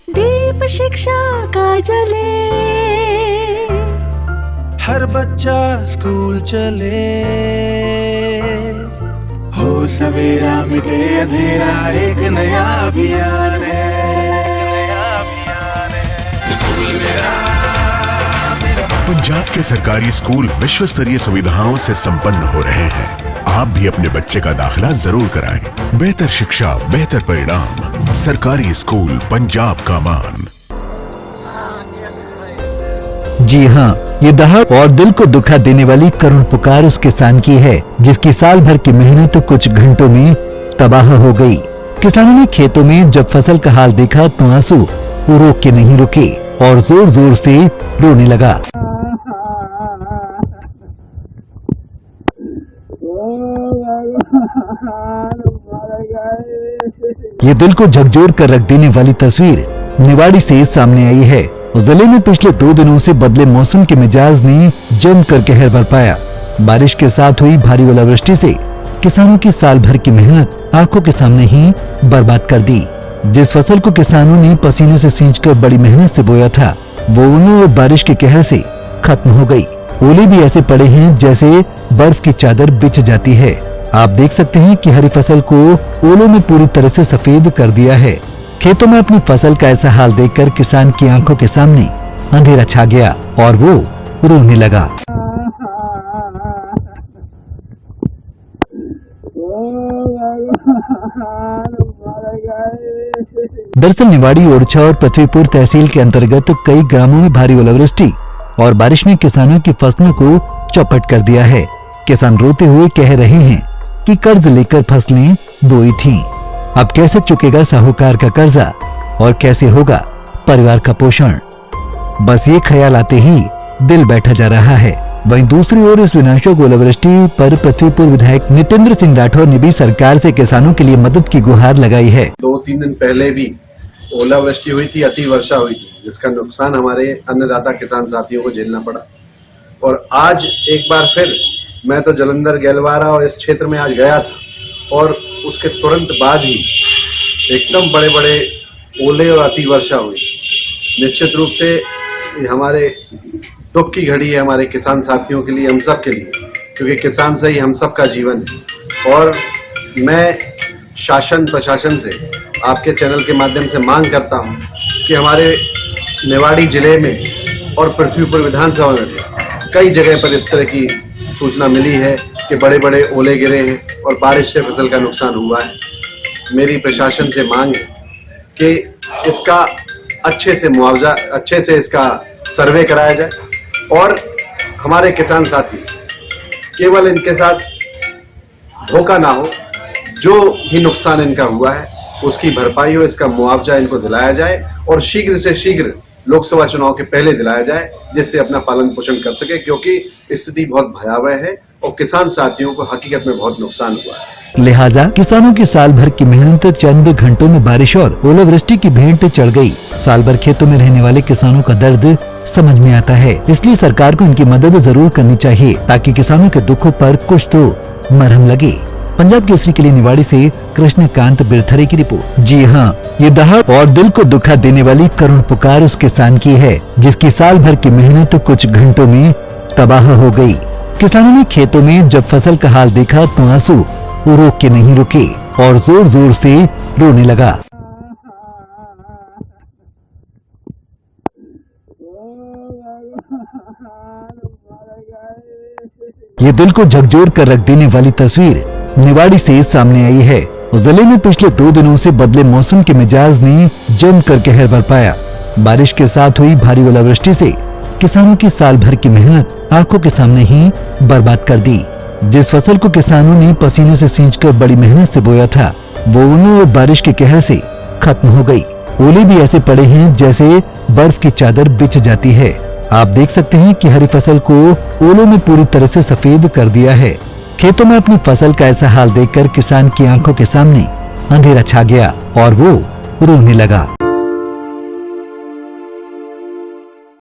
दीप शिक्षा का जले, हर बच्चा स्कूल चले, हो सवेरा मिटे अंधेरा, एक नया अभियान है। पंजाब के सरकारी स्कूल विश्व स्तरीय सुविधाओं से संपन्न हो रहे हैं। आप भी अपने बच्चे का दाखिला जरूर कराएं। बेहतर शिक्षा, बेहतर परिणाम, सरकारी स्कूल पंजाब का मान। जी हाँ, ये दहाड़ और दिल को दुखा देने वाली करुण पुकार उस किसान की है जिसकी साल भर की मेहनत कुछ घंटों में तबाह हो गई। किसानों ने खेतों में जब फसल का हाल देखा तो आंसू रोक के नहीं रुके और जोर जोर से रोने लगा। ये दिल को झकझोर कर रख देने वाली तस्वीर निवाड़ी से सामने आई है। जिले में पिछले 2 दिनों से बदले मौसम के मिजाज ने जमकर कहर बरपाया। बारिश के साथ हुई भारी ओलावृष्टि से किसानों की साल भर की मेहनत आंखों के सामने ही बर्बाद कर दी। जिस फसल को किसानों ने पसीने से सींचकर बड़ी मेहनत से बोया था, वो ओलों और बारिश के कहर से खत्म हो गई। ओले भी ऐसे पड़े हैं जैसे बर्फ की चादर बिछ जाती है। आप देख सकते हैं कि हरी फसल को ओलों ने पूरी तरह से सफेद कर दिया है। खेतों में अपनी फसल का ऐसा हाल देखकर किसान की आंखों के सामने अंधेरा छा गया और वो रोने लगा। दरअसल निवाड़ी, ओरछा और पृथ्वीपुर तहसील के अंतर्गत कई ग्रामों में भारी ओलावृष्टि और बारिश ने किसानों की फसलों को चौपट कर दिया है। किसान रोते हुए कह रहे हैं कि कर्ज लेकर फसलें बोई थीं। अब कैसे चुकेगा साहूकार का कर्जा और कैसे होगा परिवार का पोषण, बस ये ख्याल आते ही दिल बैठा जा रहा है। वहीं दूसरी ओर इस विनाशक ओलावृष्टि पर पृथ्वीपुर विधायक नितेंद्र सिंह राठौर ने भी सरकार से किसानों के लिए मदद की गुहार लगाई है। 2-3 दिन पहले भी ओलावृष्टि हुई थी, अति वर्षा हुई थी, जिसका नुकसान हमारे अन्नदाता किसान साथियों को झेलना पड़ा। और आज एक बार फिर मैं तो जलंधर, गैलवारा और इस क्षेत्र में आज गया था और उसके तुरंत बाद ही एकदम बड़े बड़े ओले और अति वर्षा हुई। निश्चित रूप से हमारे दुख की घड़ी है हमारे किसान साथियों के लिए, हम सब के लिए, क्योंकि किसान से ही हम सब का जीवन है। और मैं शासन प्रशासन से आपके चैनल के माध्यम से मांग करता हूं कि हमारे निवाड़ी जिले में और पृथ्वीपुर विधानसभा में कई जगह पर इस तरह की सूचना मिली है कि बड़े बड़े ओले गिरे हैं और बारिश से फसल का नुकसान हुआ है। मेरी प्रशासन से मांग है कि इसका अच्छे से मुआवजा, अच्छे से इसका सर्वे कराया जाए और हमारे किसान साथी केवल इनके साथ धोखा ना हो, जो भी नुकसान इनका हुआ है उसकी भरपाई हो, इसका मुआवजा इनको दिलाया जाए और शीघ्र से शीघ्र लोकसभा चुनाव के पहले दिलाया जाए, जिससे अपना पालन पोषण कर सके, क्योंकि स्थिति बहुत भयावह है और किसान साथियों को हकीकत में बहुत नुकसान हुआ है। लिहाजा किसानों की साल भर की मेहनत चंद घंटों में बारिश और ओलावृष्टि की भेंट चढ़ गई। साल भर खेतों में रहने वाले किसानों का दर्द समझ में आता है, इसलिए सरकार को इनकी मदद जरूर करनी चाहिए ताकि किसानों के दुखों पर कुछ तो मरहम लगे। पंजाब केसरी के लिए निवाड़ी से कृष्णकांत बिरथरे की रिपोर्ट। जी हाँ, ये दहाड़ और दिल को दुखा देने वाली करुण पुकार उस किसान की है जिसकी साल भर की मेहनत कुछ घंटों में तबाह हो गई। किसानों ने खेतों में जब फसल का हाल देखा तो आंसू रोक के नहीं रुके और जोर जोर से रोने लगा। ये दिल को झकझोर कर रख देने वाली तस्वीर निवाड़ी से सामने आई है। जिले में पिछले 2 दिनों से बदले मौसम के मिजाज ने जमकर कहर बरपाया। बारिश के साथ हुई भारी ओलावृष्टि से किसानों की साल भर की मेहनत आंखों के सामने ही बर्बाद कर दी। जिस फसल को किसानों ने पसीने से सींचकर बड़ी मेहनत से बोया था, वो ओलों और बारिश के कहर से खत्म हो गई। ओले भी ऐसे पड़े हैं जैसे बर्फ की चादर बिछ जाती है। आप देख सकते हैं कि हरी फसल को ओलों ने पूरी तरह से सफेद कर दिया है। खेतों में अपनी फसल का ऐसा हाल देखकर किसान की आंखों के सामने अंधेरा छा गया और वो रोने लगा।